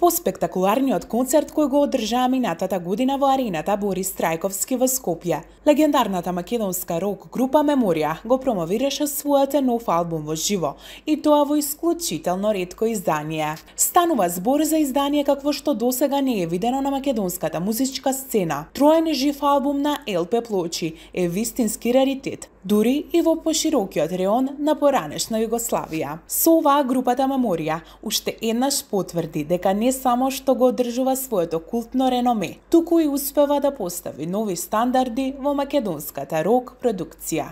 поспектакуларниот концерт кој го одржаа минатата година во арената Борис Трајковски во Скопје. Легендарната македонска рок група Меморија го промовираше својот нов албум во живо, и тоа во исклучително ретко издание. Станува збор за издание какво што досега не е видено на македонската музичка сцена. Троен жив албум на ЛП плочи е вистински раритет, дури и во поширокиот реон на поранешна Југославија. Со оваа групата Меморија уште еднаш потврди дека не само што го одржува своето култно реноме, туку и успева да постави нови стандарди во македонската рок продукција.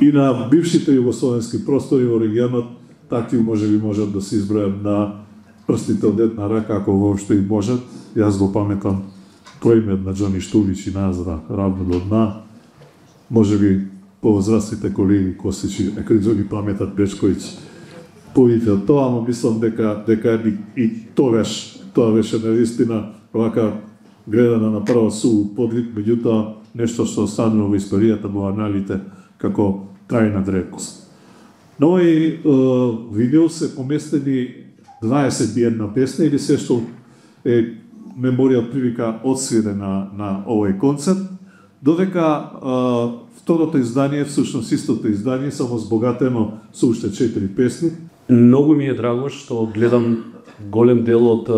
И на бившите југословенски простори во регионот такви можат да се избројат на прстите од една рака, ако воопшто и можат. Јас го паметам проимет на Џони Штулич и Назра равно до дна. Можеби повозрастните колеги Косич и Екридзо ги паметат Бечковиќ повите од тоа, но мислам дека и тоа беше наистина вака гледана направо су подлик, меѓутоа нешто што останува во историјата, во аналите како трајна древност. Но и видео се поместени 21 песни или се што е Меморија привика одсвире на овој концерт, додека второто издание, всушност истото издание, само збогатено со уште 4 песни. Многу ми е драго што гледам голем дел од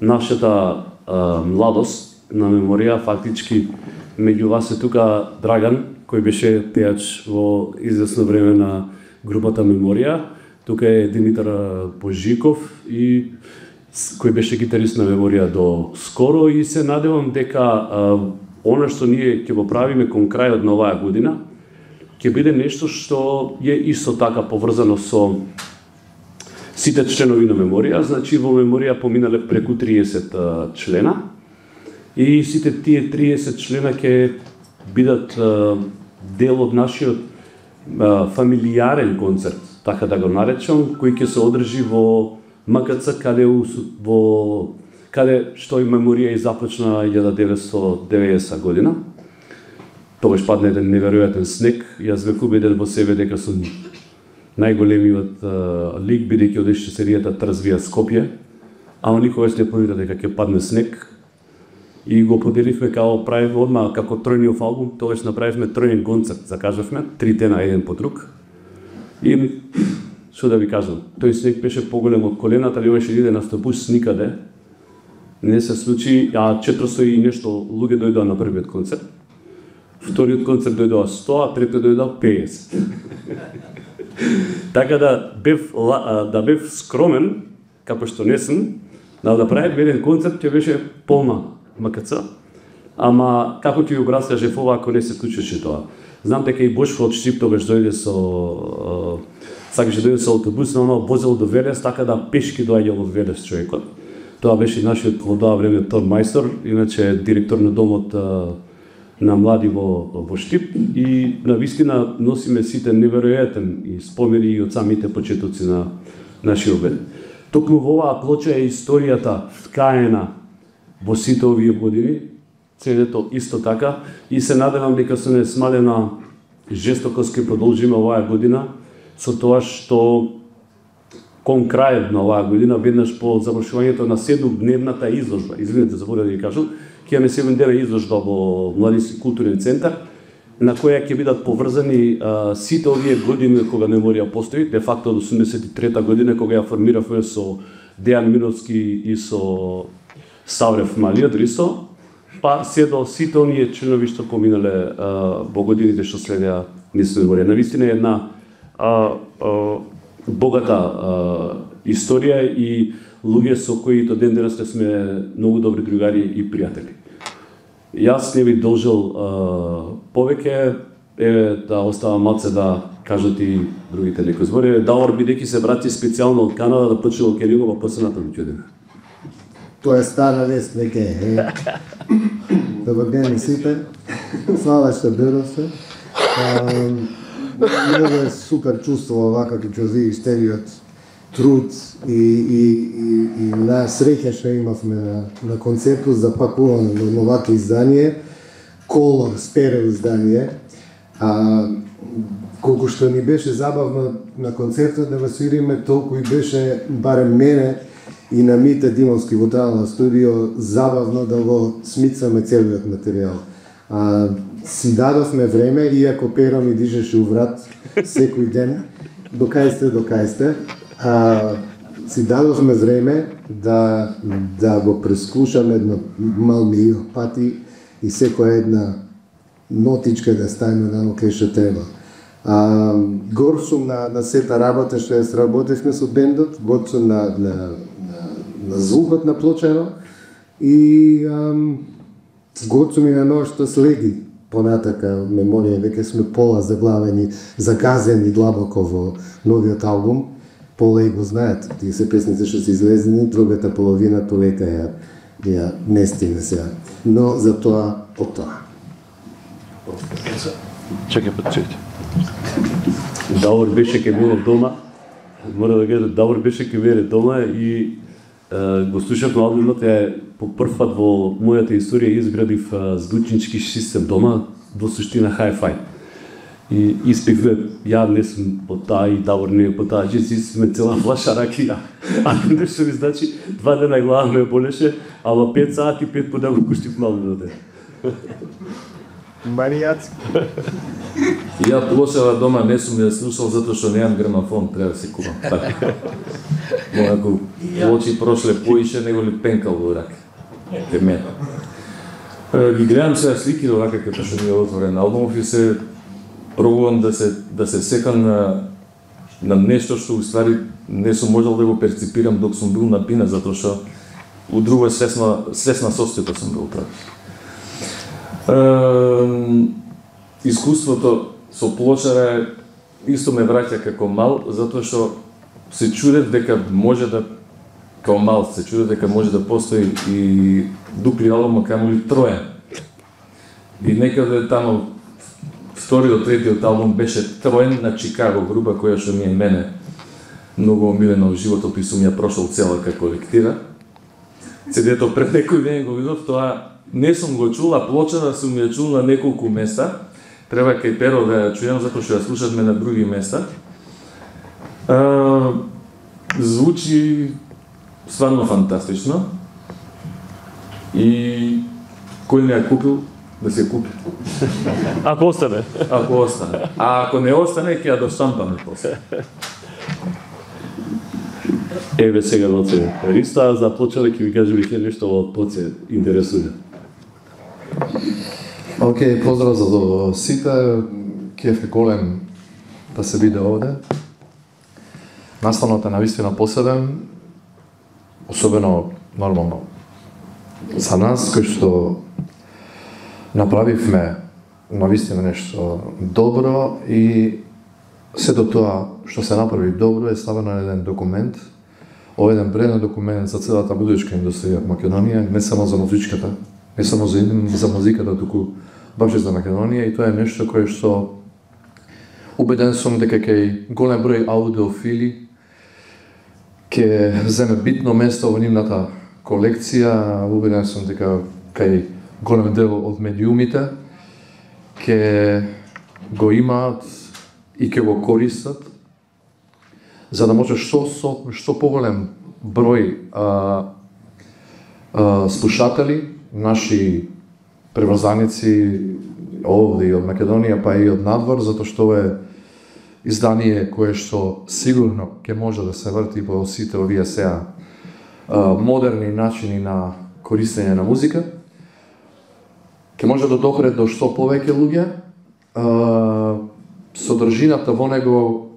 нашата младост на Меморија, фактички меѓу вас е тука Драган, кој беше пејач во извесно време на групата Меморија, тука е Димитар Божиков и кој беше гитарист на Меморија до скоро, и се надевам дека она што ние ќе го правиме кон крајот на оваа година ќе биде нешто што е исто така поврзано со сите членови на Меморија. Значи во Меморија поминале преку 30 члена и сите тие 30 члена ќе бидат дел од нашиот фамилијарен концерт, така да го наречам, кој ќе се одржи во МКЦ, каде што и Меморија и започна 1990 година. Тогаш падна еден неверојатен снег. Јас веќе убеден во себе дека сум најголемиот лик, бидејќи одеше серијата Трзвија Скопје, ама никогаш не помисли дека ќе падне снег. И го поделивме како правиме одма како тројниот албум, тогаш направивме тројен концерт, закажавме 3 дена еден по друг. И што да ви кажам, тој снег беше поголем од колената, немаше да иде на автобус никаде. Не се случи, 400 и нешто луѓе дојдоа на првиот концерт. Вториот концерт дојдоа 100, а третиот дојдоа 50. Така да бев скромен, како што не сум, да правим еден концерт ќе беше полна МКЦ, ама како ќе го раскажев ова ако не се случеше тоа. Знам дека и Бошко од Штип тогаш дојде сакаше дојде со автобус, но возел до Велес, така да пешки доаѓал од Велес човекот. Тоа беше нашиот во тоа време Тор Мајстор, иначе директор на домот на млади во Штип, и навистина носиме сите неверојатен и спомени и од самите почетоци на нашиот бенд. Токму во оваа плоча е историјата вткаена во сите овие години, CD-то исто така, и се надевам дека со несмалена жестокост ќе продолжиме оваа година, со тоа што кон крајот на оваа година, веднаш по завршувањето на 7-дневната изложба, извинете, заборав да ви кажам, ќе имаме 7-дневна изложба во Младински културен центар, на која ќе бидат поврзани сите овие години кога Меморија постои, де факто од 83-та година кога ја формиравме со Дејан Миновски и со Саврев Малиот Рисо, па се до сите оние членови што поминале во годините што следеа низ Меморија. Навистина е една богата историја и луѓе со кои до ден денес сме многу добри другари и пријатели. Јас не ви должел повеќе, да остава малце да кажат и другите некои збори. Давор бидејќи се врати специјално од Канада да почне во Келингова посената на ќудина. Тоа е стара вест веќе. Добар ден сите. Слава што дојдовте. Многу е супер чувство вака кога ќе видиш целиот труд и на среќа што имавме на концертот за пакување на овакво издание, колор стерео издание. Колку што ни беше забавно на концертот да го свириме, толку и беше, барем мене, и на Мите Димовски во таа студио забавно да го смицаме целиот материјал. Си дадовме време, иако Перо ми дишеше у врат секој ден, до кај сте, си дадовме време да го прескушаме едно милион пати и секоја една нотичка да ставиме на кај што треба. Гор сум на сета работа што ја сработевме со бендот, гор сум на звукот на плочено и гор сум и на но што следи понатака меморија, веќе сме пола заглавени, загазени длабоко во новиот албум. Пола и го знаат, тие се песните што се излезени, другата половина полека ја не стигне сега. Но за тоа, од тоа. Чекај Давор беше ке било дома, мора да кажа, Давор беше ке било дома и го слушавме албумот, по прв пат во мојата историја изградив звучнички систем дома, во суштина hi-fi. И испекве, ја не сум по таа и Давор не е по таа, че си сме цела флаша ракија. А нешто ми значи, 2 дена глава ме болеше, ама 5 сати, 5 по ден го куштив албумот. Манијаци. Ја плошава дома не сум ја слушал затоа што немам грамафон, треба да се купам. Така. Ако плочи прошле поише него ли пенкал во рак. Ке мене. Ги гледам сега слики до рака като што ми е отворен албумов и се пробувам да се секам на нешто што уствари не сум можел да го перципирам док сум бил на Пина, затоа што у друго свесна состојба сум бил прав. Искуството со плочара исто ме враќа како мал, затоа што се чудев дека може да, како мал се чудев дека може да постои и дупли албум, камоли троен. И некаде тамо вториот, третиот албум беше троен на Чикаго, група која што ми е мене многу омилена во животот и сум ја прошол цела како лектира. CD-то пред некој ден го видов, тоа не сум го чул, а плочара сум ја чул на неколку места. Треба кај Перо да ја чујам, затоа што ја слушавме на други места. Звучи стварно фантастично. И кој не ја купил, да се купи. Ако остане. Ако остане. А ако не остане, ќе ја доштампаме после. Еве сега Доце. Риста за плочара ќе ви кажа веќе нешто од Доце интересува. Океј, поздрав за сите, кеф е голем да се биде овде. Настанот е навистина посебен, особено нормално за нас, кој што направивме навистина нешто добро и сето тоа што се направи добро е ставено на еден документ, еден бреден документ за целата музичка индустрија во Македонија, не само за музичката, не само за музиката, туку баш за Македонија, и тоа е нешто кое што убеден сум дека кај голем број аудиофили ќе земе битно место во нивната колекција. Убеден сум дека кај голем дел од медиумите ќе го имаат и ќе го користат, за да може што поголем број слушатели, наши преврзаници овде и од Македонија, па и од надвор, затоа што е издание кое што сигурно ќе може да се врти во сите овие сега модерни начини на користење на музика. Ќе може да допре до што повеќе луѓе. Содржината во него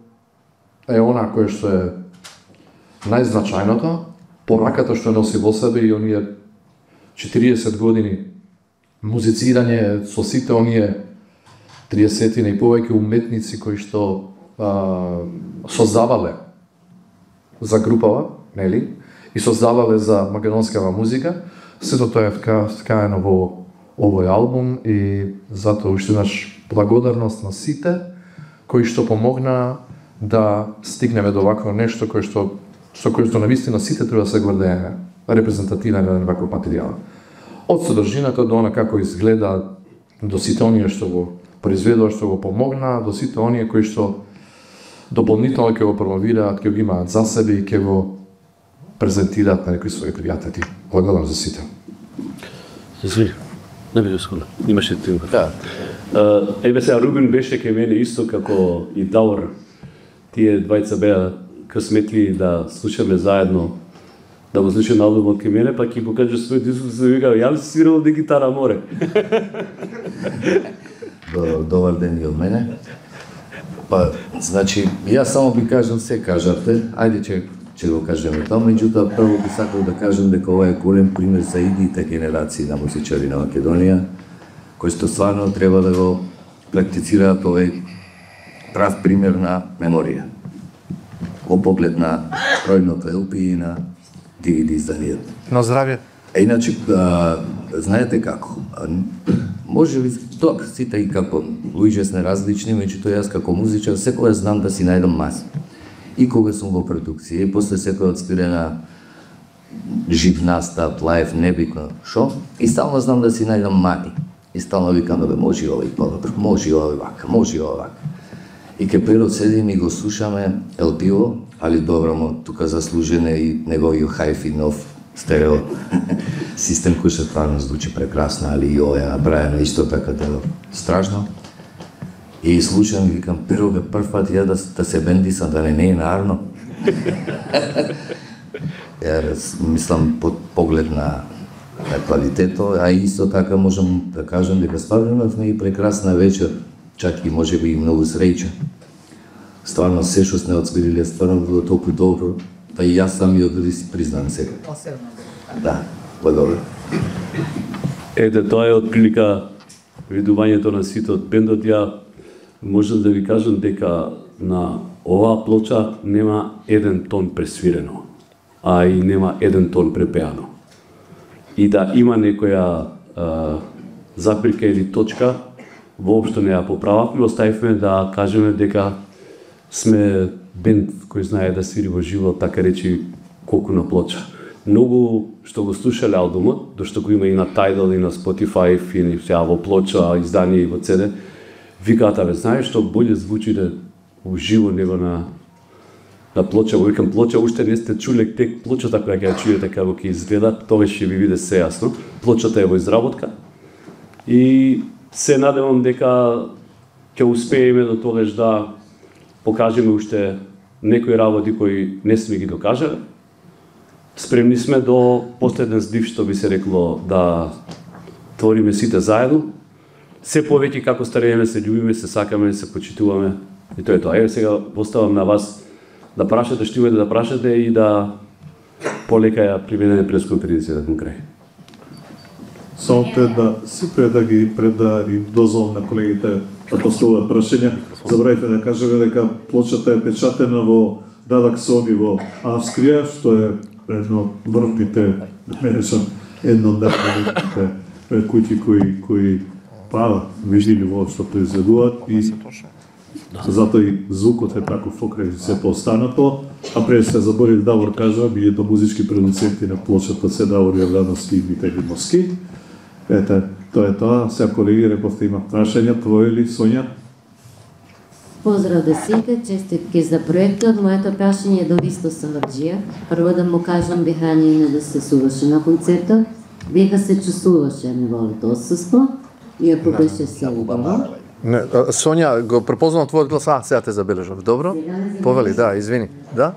е она кое што е најзначајното, пораката што носи во себе и оние 40 години музицирање со сите оние 30 и повеќе уметници кои што создавале за групава, нели? И создавале за македонскава музика. Сето тоа е вкаено во овој албум и затоа уште еднаш благодарност на сите кои што помогна да стигнеме до вакво нешто со кое што навистина сите треба да се гордееме, репрезентативен на ваков материјал. Од содржината до она како изгледа, до сите оние што го произведува, што го помогна, до сите оние кои што дополнително ќе го промовираат, ќе го имаат за себе и ќе го презентираат на некои своји пријатели. Благодарам за сите. Извини, не биде скоро. Имаше ти. Да. Еве сега Рубин беше кај мене исто како и Давор. Тие двајца беа късметли да слушаме заедно, да го слушаме албумот кај мене, па ќе покаже свој диск, се вика, ја си свирал де гитара море. Добар ден и од мене. Па, значи, јас само би кажам се кажавте, ајде ќе го кажеме тоа, меѓутоа прво би сакал да кажам дека ова е голем пример за идните генерации на музичари на Македонија, кои што стварно треба да го практицираат овој прав пример на меморија. Во поглед на бројното LP и на DVD изданијата. На здравје. Иначе, знаете како, може би тоа сите и како луѓе сме различни, меѓутоа јас како музичар секогаш знам да си најдам маса. И кога сум во продукција, и после секој отспирена жив настап, лайв, небитно, шо, и стално знам да си најдам мани. И стално викам да бе, може и ова и подобро, може и ова вака, може и ова вака. И ке природ седим и го слушаме LP-во, али добро му тука заслужен е и неговиот хајф и нов стерео систем кој што стварно звучи прекрасно, али и ова е направено исто така дело страшно. И слушам и викам, прво бе прв пат ја да се бендисам, да не е нарно. Ја мислам под поглед на квалитето, а исто така можам да кажам дека стварно имавме и прекрасна вечер, чак и може би и многу среќа. Стварно се што сме отсвириле, стварно било толку добро, да и јас самиот да си признам сега. Да, благодарам. Ете, тоа е отприлика видувањето на сите од бендот. Ја можам да ви кажам дека на оваа плоча нема еден тон пресвирено, а и нема еден тон препеано. И да има некоја запирка или точка, воопшто не ја поправавме, оставивме да кажеме дека сме бенд кој знае да свири во живо, така речи, колку на плоча. Многу што го слушале албумот, дошто го има и на Tidal, и на Spotify, и сега во плоча, издание и во CD, викаат, абе, знаеш што боле звучи да уживо него на плоча. Го викам, плоча уште не сте чуле, тек плочата која ќе ја чуете како ќе изгледа, тоа ќе ви биде се јасно. Плочата е во изработка и се надевам дека ќе успееме до тогаш да покажеме уште некои работи кои не сме ги докажале. Спремни сме до последен здив, што би се рекло, да твориме сите заедно. Се повеќе како старееме, се љубиме, се сакаме, се почитуваме. И тоа е тоа. Еве сега поставам на вас да прашате што имате да прашате и да полека ја приведеме пресконференцијата кон крај. Само пред да им дозволам на колегите да поставуваат прашања, забравите да кажеме дека плочата е печатена во Дадак Сони во Австрија, што е едно врвните, едно од најврвните куќи кои виждили во што произведуваат и затоа и звукот е таков покрај сето останато, а пред се заборив Давор кажа, бијето музички продуценти на плочата се Давор Јавлановски и Витали Моски. Ете, тоа е тоа. Сега колеги, рековте има прашања, твој или Сонја? Поздрав до сите, честитки за проектот. Моето прашање е до Ристо Саварџија. Прво да му кажам дека не да се слушаше на концертот, дека се чувствуваше неговото отсуство и ако беше се убаво. Сонја, го препознав твојот глас, сега те забележав. Добро? Повели, да, извини. Да?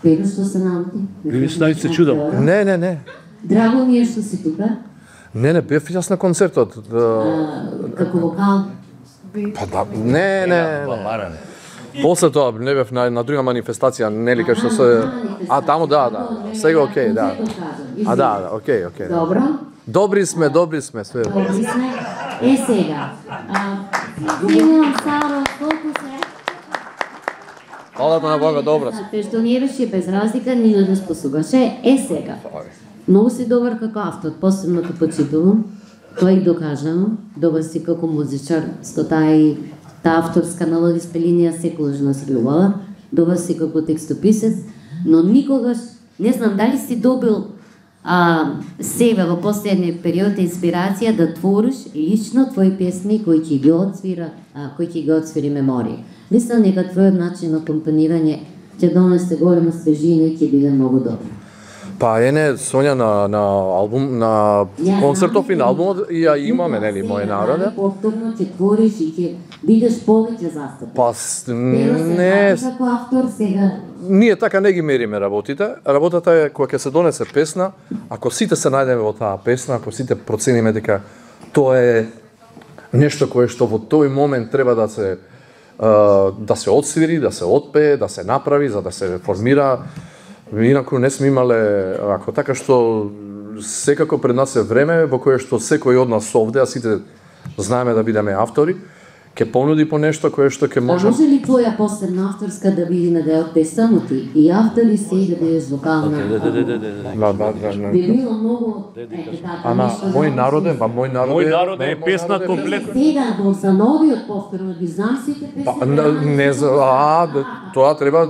Него што се наоти? Вие се чудам. Не. Драго ми е што си тука. Не, бев јас на концертот. Како вокал? Па да, не. После тоа не бев на друга манифестација, нели кај што се... таму да. Сега окей, да. Окей. Добро. Добри сме, све. Добри сме. Сега. Симон, Саро, колку се? Хвала на Бога, добро. Пештонираше без разлика, ни не способаше. Сега. Многу си добар како автор, посебно те почитувам. Тоа и докажам. Добар си како музичар, сто таа авторска мелодиска линија секогаш нас љубала. Добар си како текстописец, но никогаш, не знам дали си добил себе во последниот период инспирација да твориш лично твои песни кои ќе ги отсвира, кои ќе ги отсвири меморија. Мислам дека твојот начин на компонирање ќе донесе голема свежина и ќе биде многу добро. Па ене Сонја на албум, на концертов и на албумот и ја имаме, нели, мој народе. Повторно ќе твориш и ќе бидеш повеќе застапен. Па не, како автор сега. ние така не ги мериме работите. Работата е кога ќе се донесе песна, ако сите се најдеме во таа песна, ако сите процениме дека тоа е нешто кое што во тој момент треба да се отсвири, да се отпее, да се направи, за да се формира. Инаку не сме имале ако така што секако пред нас е време во кое што секој од нас овде, а сите знаеме да бидеме автори, ќе понуди по нешто кое што ќе може. А може ли твоја посебна авторска да биде на дел те само ти и автори се и да бидеш вокална? Би било многу Ама мој народен, Мој народ е песна комплетна. Сега за новиот повторно ги знам сите песни. Не тоа треба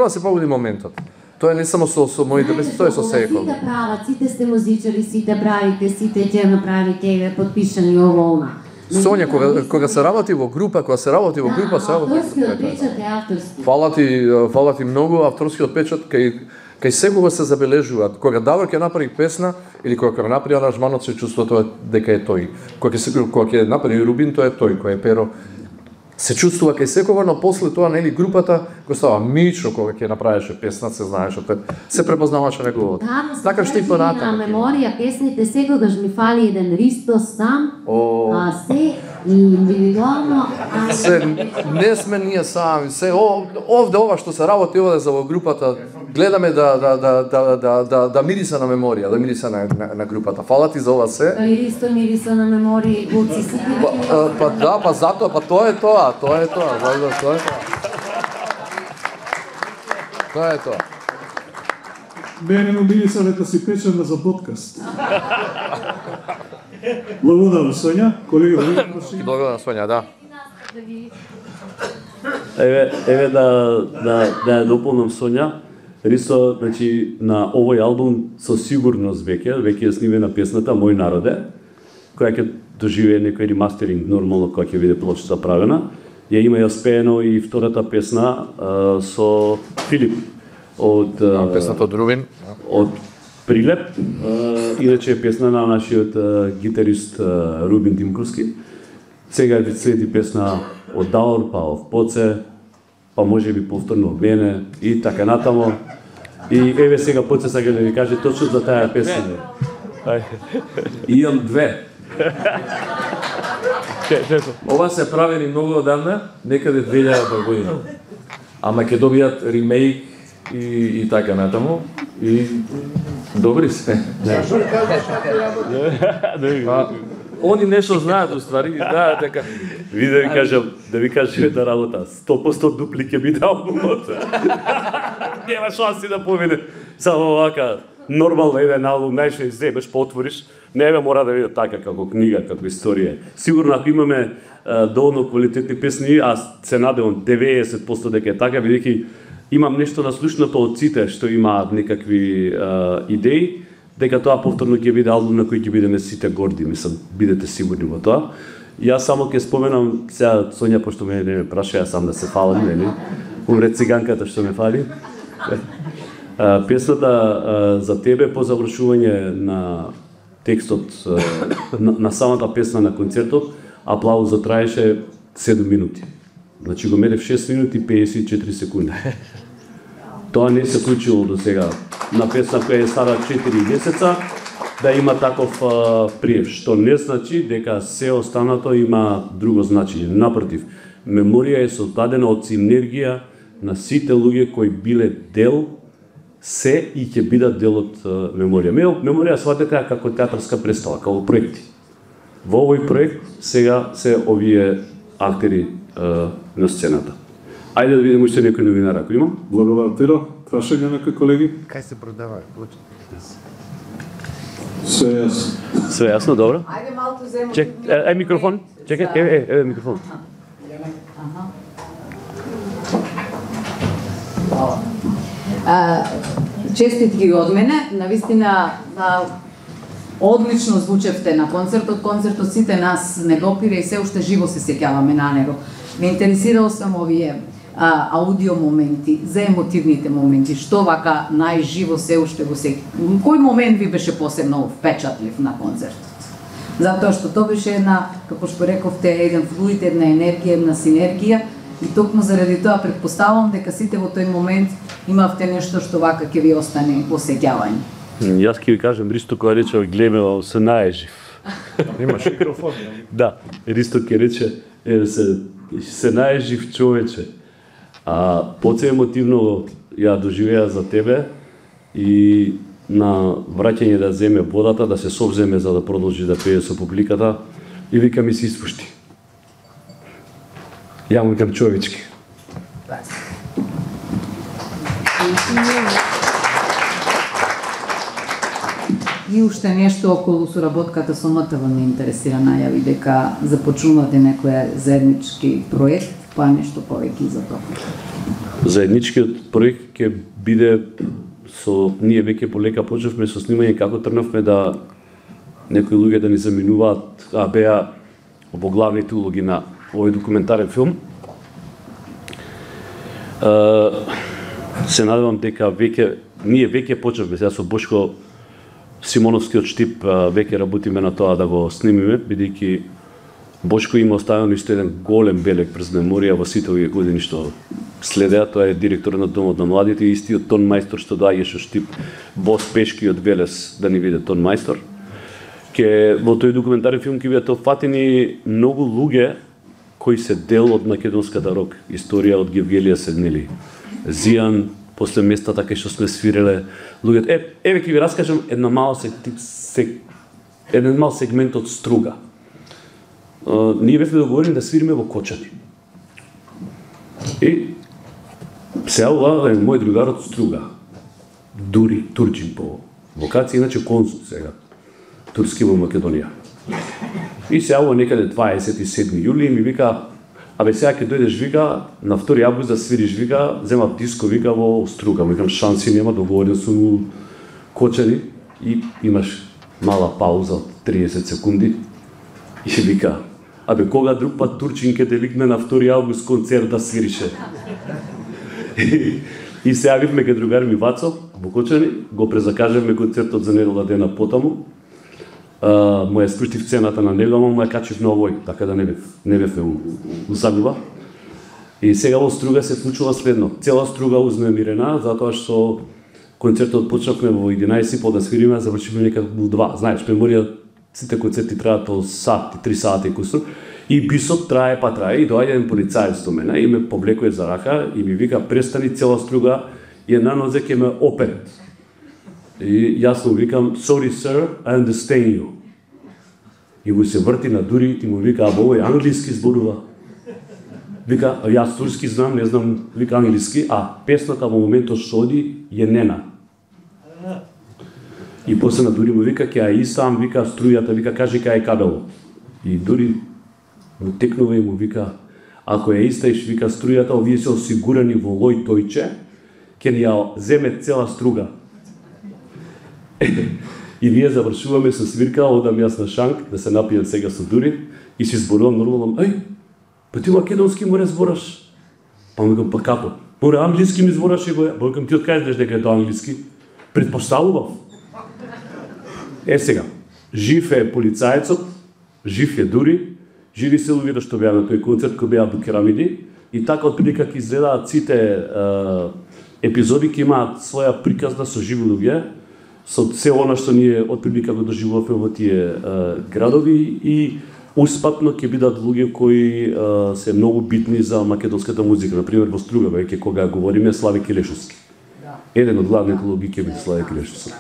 да се погоди моментот. Тоа не само со моите песни, тоа е со секој. Сите прават, сите сте музичари, сите правите, сите ќе направите подпишани ово она. Соња, кога се работи во група, се работи. Авторскиот печат е авторски. Фала ти многу, авторскиот печат кај секога се забележуваат. Кога Давор ќе направи песна или кога ќе направи аранжманот, се чувствува тоа дека е тој. Кога ќе направи Рубин, тоа е тој, кој е Перо. Се чувствува кај секога, но после тоа нели групата кој става Мичо кога ќе направеше песна, се знаеше, се препознаваше неговото. Така што и понатаму. На меморија песните секогаш ми фали еден Ристо сам, а се индивидуално. Се не сме ние сами, се овде ова што се работи овде за во групата, гледаме да мириса на меморија, да мириса на групата. Фала ти за ова се. Ристо мириса на меморија, Гуци си. Па затоа, тоа е тоа. Тоа е тоа. Мене му мириса дека си печена за подкаст. Благодарам, Соња. Колега, благодарам, Соња, да. Еве да дополнам Соња. Ристо, значи на овој албум со сигурност веќе е снимена песната Мој народе, која ќе доживее некој ремастеринг нормално кога ќе биде плочата правена. Ја има ја спеено и втората песна со Филип од песната од Рубин, од Прилеп, иначе е песна на нашиот гитарист Рубин Димковски. Сега ќе следи песна од Даор, па од Поце, па може би повторно од мене и така натамо. И еве сега Поце сака да ви каже точно за таа песна. Имам две. Ова се правени многу одамна, некаде 2000 година. Ама ќе добијат ремейк и така натаму и добри се. Они нешто знаат уствари, да, дека да ви кажам една работа, 100% дупли ќе биде албумот. Нема шанси да победи само вака нормално еден албум, најшто изземеш, потвориш, не мора да биде така како книга, како историја. Сигурно ако имаме доволно квалитетни песни, аз се надевам 90% дека е така, бидејќи имам нешто наслушното од сите што имаат некакви идеи, дека тоа повторно ќе биде албум на кој ќе бидеме сите горди, мислам, бидете сигурни во тоа. Јас само ќе споменам, сега Соња, пошто ме не ме праша, јас сам да се фалам, нели? Умре циганката што ме фали. Песната за тебе по завршување на текстот на самата песна на концертот, аплаузот траеше 7 минути. Значи го мерев 6 минути 54 секунди. Тоа не се случило до сега на песна која е стара 4 месеца да има таков приев, што не значи дека се останато има друго значење. Напротив, меморија е создадена од синергија на сите луѓе кои биле дел се и ќе бидат дел од меморија. Меморија сватете како театарска представа, како проекти. Во овој проект сега се овие актери на сцената. Ајде да видиме уште некој новинар ако има. Благодарам Тиро. Прашање некои колеги? Кај се продава плочата? Све јасно. Све јасно, добро. Ајде малку земо. Чек, микрофон. Чекај, еве микрофон. Честитки од мене, навистина одлично звучевте на концертот. Концертот сите нас не допира и се уште живо се сеќаваме на него. Ме интересирал сам овие аудио моменти, за емотивните моменти, што вака најживо се уште го сеќа. Кој момент ви беше посебно впечатлив на концертот? Затоа што тоа беше една, како што рековте, еден флуид, една енергија, една синергија, и токму заради тоа претпоставувам дека сите во тој момент имавте нешто што вака ќе ви остане во сеќавање. Јас ќе ви кажам, Ристо која рече, глеме се најжив. Имаш микрофон? Да, Ристо ќе рече, се најжив човече. Поце емотивно ја доживеа за тебе и на враќање да земе водата, да се совземе за да продолжи да пее со публиката и вика ми се испушти. Ја му викам човечки. И уште нешто околу соработката со МТВ ме интересира, најави дека започнувате некој заеднички проект, па нешто повеќе за тоа. Заедничкиот проект ќе биде со ние веќе полека почнавме со снимање како тргнавме да некои луѓе да ни заминуваат, беа во главните улоги на овој документарен филм. Се надевам дека ние веќе почнавме сега со Бошко Симоновскиот штип, веќе работиме на тоа да го снимиме, бидејќи Бошко има оставено уште еден голем белег през меморија во сите овие години што следеа. Тоа е директор на Домот на младите и истиот тон мајстор што доаѓаше штип во Спешки од Велес да ни виде тон мајстор. Во тој документарен филм ќе бидат опфатени многу луѓе кои се дел од македонската рок историја, од Гевгелија Седнели, Зијан, после местата кај што сме свиреле луѓето. Еве ќе ви раскажам еден мал сегмент од Струга. Ние бевме договорени да свириме во Кочани. И се јавува мој другар од Струга, Дури Турчин по вокација, иначе консул сега, турски во Македонија. И се јавува некаде 27 јули и ми вика, сега ќе дојдеш, вика, на 2 август да свириш, вика, земав диско, вика, во Струга. Викам, шанси нема, договорен сум Кочани и имаш мала пауза од 30 секунди. И вика, кога друг пат Турчин ќе те викне на 2 август концерт да свирише. И се јавивме кај другар ми Вацо во Кочани, го презакажавме концертот за недела дена потаму. Му ја спуштив цената на него, му ја качив на овој, така да не бев усамила. И сега во Струга се случува следно. Цела Струга узнемирена, затоа што концертот почнавме во 11 да свириме, завршиме некако во 2. Знаеш, меморија, сите концерти траат по сат, 3 сата и кусур. И бисот трае, и доаѓа еден полицаец до мене и ме повлекува за рака и ми вика, престани, цела Струга и една нозе ќе ме оперет. И јас му викам, sorry sir, I understand you. И му се врти на Дури и му вика, овој англиски зборува. Вика, јас турски знам, не знам, вика англиски, песната во моментот што оди е Нена. И после на Дури му вика, ќе ја исам, вика, струјата, вика, кажи кај е кабело. И Дури му текнува и му вика, ако ја истаиш, вика, струјата, овие се осигурани во Лој Тојче, ќе ни ја земе цела Струга. И ние завршуваме со свирка, одам јас на Шанк, да се напијам сега со Дури, и си зборувам нормално, ти македонски море збораш? Па му викам, како? Море англиски ми збораш и го ја. Викам, ти откажеш дека е тоа англиски? Предпоставував. Сега, жив е полицајецот, жив е Дури, живи се луѓето што беа на тој концерт кој беа до Керамиди, и така отприлика ќе изгледаат сите епизоди, ќе имаат своја приказна со живи луѓе, со се она што ние отприлика го доживувавме во тие градови и успатно ќе бидат луѓе кои се многу битни за македонската музика. Например, во Струга, веќе кога говориме, Слави Килешовски. Еден од главните луѓе ќе биде Слави Килешовски.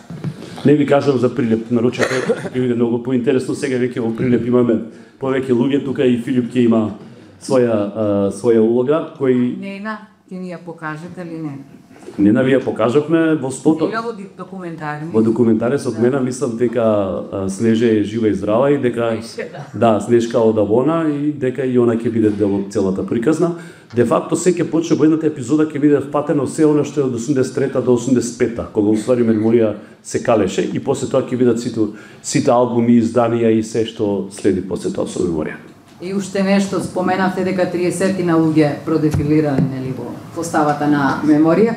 Не ви кажам за Прилеп, нарочете, ќе биде многу поинтересно. Сега веќе во Прилеп имаме повеќе луѓе, тука и Филип ќе има своја улога, кој... Нена, ќе ни ја покажете ли не? Нена ви ја покажавме во спото. Или во документарни? Во документаресот Нена мислам дека Снежа е жива и здрава и дека Снежка од Авона и дека и она ќе биде дел од целата приказна. Де факто се ќе почне во едната епизода ќе биде впатено се она што е од 83-та до 85-та, кога уствари меморија се калеше и после тоа ќе бидат сите албуми, изданија и се што следи после тоа со меморија. И уште нешто, споменавте дека 30 на луѓе продефилирани нели во поставата на меморија.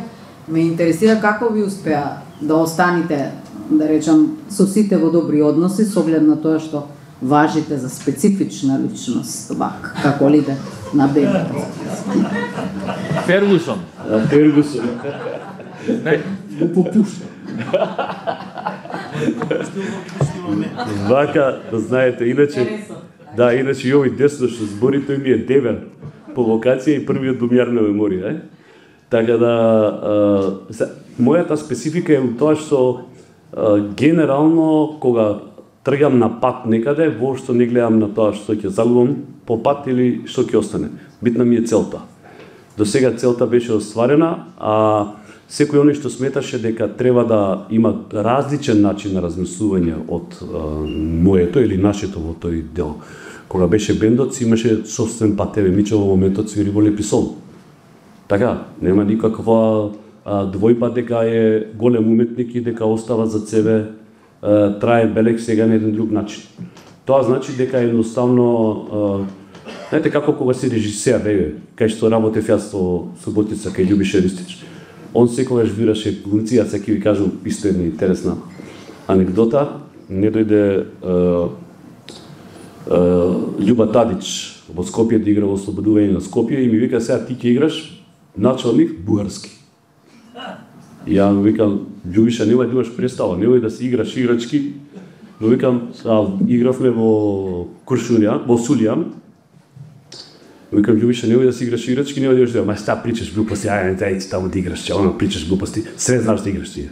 Ме интересира како ви успеа да останете, да речам, со сите во добри односи, со оглед на тоа што важите за специфична личност, вак, како лидер на БНТ. Фергусон. Фергусон. Не, Го попушта. Вака, знаете, иначе и овој десно што збори, тој ми е девер по вокација и првиот домјар на меморија. Така да, мојата специфика е у тоа што генерално, кога тргам на пат некаде, воопшто не гледам на тоа што ќе загубам по пат или што ќе остане. Битна ми е целта. До сега целта беше остварена, а секој оној што сметаше дека треба да има различен начин на размислување од моето или нашето во тој дел. Кога беше бендот, си имаше собствен пат. Еве Мичо во моментот свири во Леписол. Така, нема никаква двојба дека е голем уметник и дека остава за себе трае белек сега на еден друг начин. Тоа значи дека едноставно знаете како кога си режисер, кај што работев јас во Суботица кај Љубиша Ристич. Он секогаш вираше глумци, јас ќе ви кажам исто една интересна анекдота. Не дојде Љуба Тадич во Скопје да игра во Ослободување на Скопје и ми вика сега ти ќе играш началник бугарски. И ја му викам, Љубиша, немај да имаш представа, немај да си играш играчки. Но викам, игравме во Куршунијан, во Сулијан. Викам, Љубиша, немај да си играш играчки, немај да имаш да, ма ста причаш глупости, ајде таму да играш, че оно причаш глупости, све знаеш да играш тие.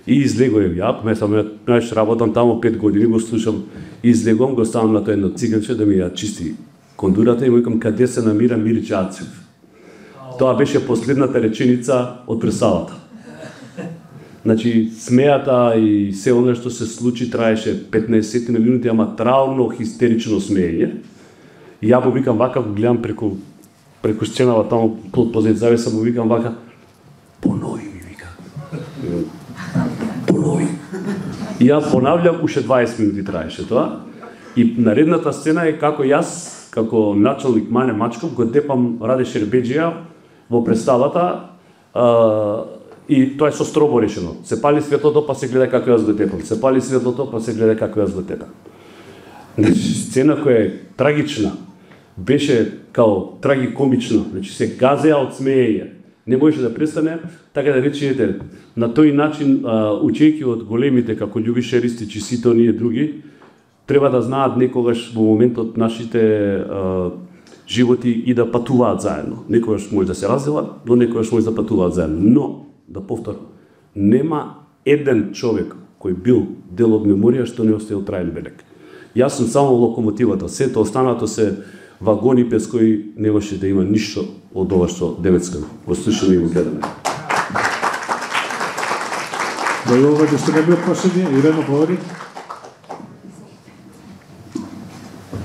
И излегувам ја, знаеш, работам таму 5 години, го слушам, излегувам, го ставам на тоа едно циганче да ми ја чисти кондурата и му викам, каде се намира Мирич Ацев. Тоа беше последната реченица од представата. Значи, смејата и се оно што се случи траеше 15 минути, ама траумно, хистерично смеење. И ја му викам вака, го гледам преку сценава таму позади завеса, му викам вака, понови ми вика. Понови. И ја понавljам, уште 20 минути траеше тоа. И наредната сцена е како јас, како началник Мане Мачков, го депам Раде Шербеджија во представата, и тоа е со стробо решено. Се пали светлото, па се гледа како јас го тепам. Се пали светлото, па се гледа како јас го тепам. Значи, сцена која е трагична, беше као трагикомична, значи се газеа од смеење. Не можеше да престане, така да речете, на тој начин, учејќи од големите како Љубиша Ристич и сите оние други, треба да знаат некогаш во моментот нашите животи и да патуваат заедно. Некогаш може да се разделат, но некогаш може да патуваат заедно. Но, да повторам, нема еден човек кој бил дел од меморија што не оставил траен белег. Јас сум само локомотивата, сето останато се вагони без кои немаше да има ништо од ова што Девецка го слушаме и го гледаме. Дојдоваќе што не бил прашање, Ирена говори.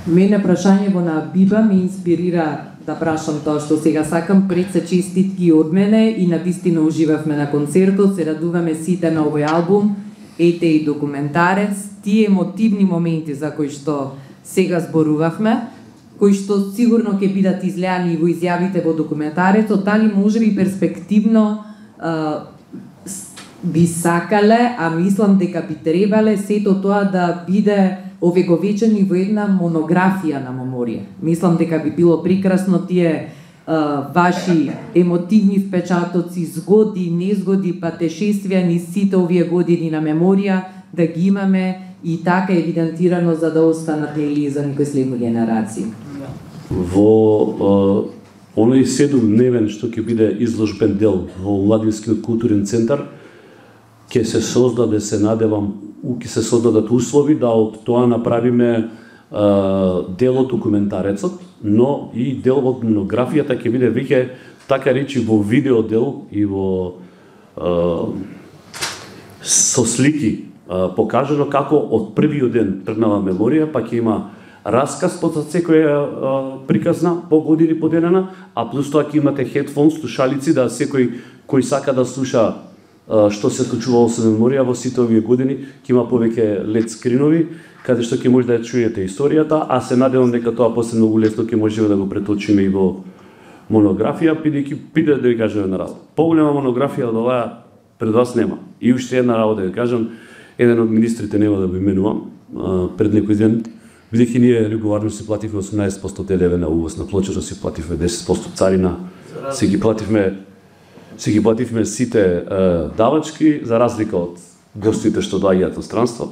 Мене прашањето на Биба ме инспирира да прашам тоа што сега сакам. Пред се честитки од мене и навистина уживавме на концертот, се радуваме сите на овој албум, ете и документарец, тие емотивни моменти за кои што сега зборувавме, кои што сигурно ќе бидат излеани во изјавите во документарецот, дали може би перспективно би сакале, а мислам дека би требале сето тоа да биде овековечени во една монографија на меморија. Мислам дека би било прекрасно тие ваши емотивни впечатоци, згоди, незгоди, патешествија низ сите овие години на меморија да ги имаме и така евидентирано за да останат нели за некои следни генерации. Во оној 7-дневен што ќе биде изложбен дел во Владинскиот културен центар, ќе се создаде, се надевам, ќе се создадат услови да од тоа направиме дел од документарецот, но и дел од монографијата ќе биде веќе така речи во видео дел и во со слики покажано како од првиот ден тргнала меморија, па ќе има расказ под секоја приказна по години поделена, а плюс тоа ќе имате хедфон, слушалици, да секој кој сака да слуша што се случувало со меморија во сите овие години, ќе има повеќе лед скринови, каде што ќе може да ја чуете историјата, а се надевам дека тоа после многу лесно ќе можеме да го преточиме и во монографија, бидејќи да ви кажам една работа. Поголема монографија од оваа пред вас нема. И уште една работа да ви кажам, еден од министрите нема да го именувам, пред некој ден, бидејќи ние регуларно си плативме 18% ДДВ на увоз на плочара, си плативме 10% царина, си ги плативме сите давачки, за разлика од гостите што доаѓаат од странство.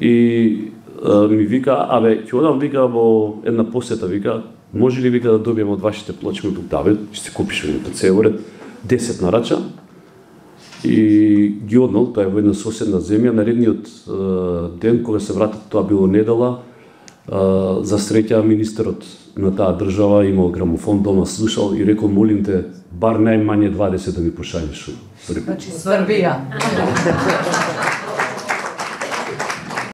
И ми вика, ќе одам, вика, во една посета, вика, може ли, вика, да добием од вашите плочки тук, да, ќе си купиш по цел ред 10 нарача. И ги однал, тоа е во една соседна земја, наредниот ден, кога се вратат, тоа било недела, за среќа министерот на таа држава имал грамофон дома, слушал и рекол, молим те, бар најмање 20 да ми пошаljеш. Значи Србија.